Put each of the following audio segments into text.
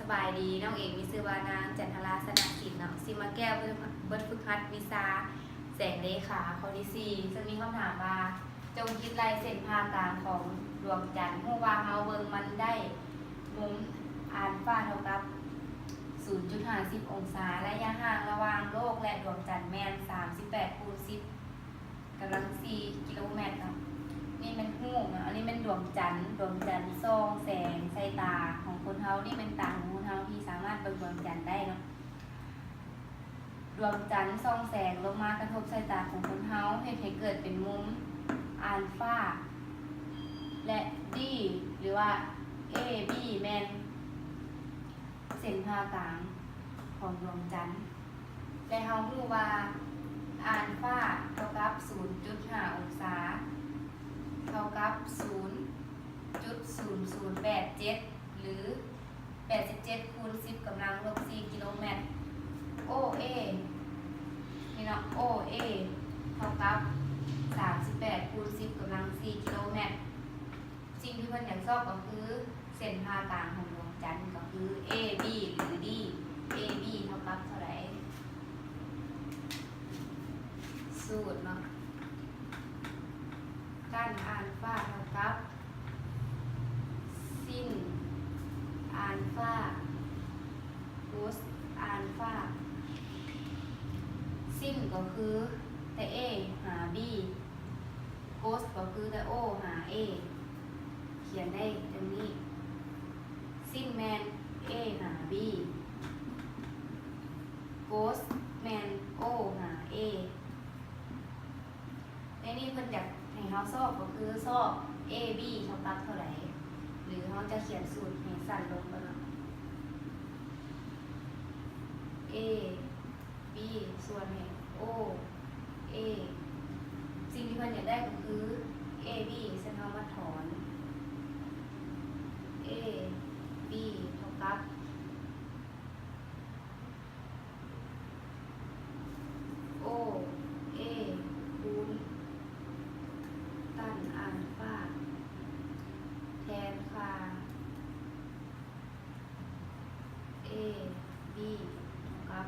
สบายดีน้องเอกมีชื่อว่านางจันทราสนสินเนาะซิมาแก้วเบิดฝึกหัดวิชาแสงเลขาข้อที่4ซึ่งมีคำถามว่าจงคิดลายเส้นผ่ากลางของดวงจันทร์ฮู้ว่าเฮาเบิ่งมันได้มุมอัลฟาเท่ากับ 0.50 องศาระยะห่างระหว่างโลกและดวงจันทร์แม่น38 คูณ 10 กำลัง 4 กิโลเมตรเนาะนี่มันหูเนาะอันนี้เป็นดวงจันทร์ส่องแสงใส่ตาของคนเฮานี่เป็นตาของคนเฮาที่สามารถเบิ่งดวงจันทร์ได้เนาะดวงจันทร์ส่องแสงลงมากระทบสายตาของคนเฮาเฮ็ดให้เกิดเป็นมุมอัลฟาและดีหรือว่า AB แม่นเส้นผ่ากลางของดวงจันทร์และเฮาฮู้ว่าอัลฟาเท่ากับ 0.5 องศาเท่ากับ 0.0087 หรือ 87 คูณ 10 กำลังลบ 4 กิโลเมตร OA นี่เนาะ OA เท่ากับ 38 คูณ 10 กำลัง 4 กิโลเมตร สิ่งที่เพิ่นอยากสอบก็คือเส้นผ่ากลางของดวงจันทร์ก็คือ AB หรือ D AB เท่ากับเท่าไหร่สูตรเนาะกันอัลฟาเท่ากับsin อัลฟา cos อัลฟา sin ก็คือแต่ a หา b cos ก็คือแต่ o หา a เขียนได้ดังนี้ sin แมน a หา b cos แมน o หา a ในนี้เพิ่นอยากให้เราสอบก็คือสอบ a b เท่ากับเท่าไหร่หรือเราจะเขียนสูตรให้สั้นลงก็ได้ a b ส่วนให้ o a สิ่งที่เพิ่นอยากได้ก็คือ a b ซึ่งเรามาถอน a b เท่ากับo a คูณตันอัลฟาแทนค่า a b เท่ากับ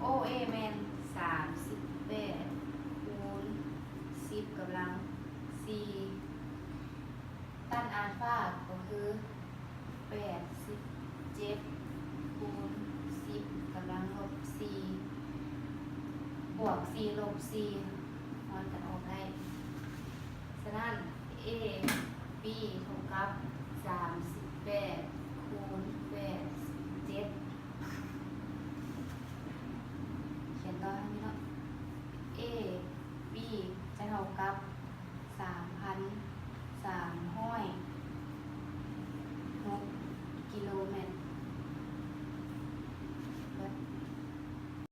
o a แมน38คูณ10กำลัง4ตันอัลฟาก็คือ87คูณ10กำลังลบ4บวก4ลบ4มันจะออกได้ฉะนั้น a b เท่ากับ38คูณ87เขียนต่อให้นี้เนาะ a b จะเท่ากับ3,300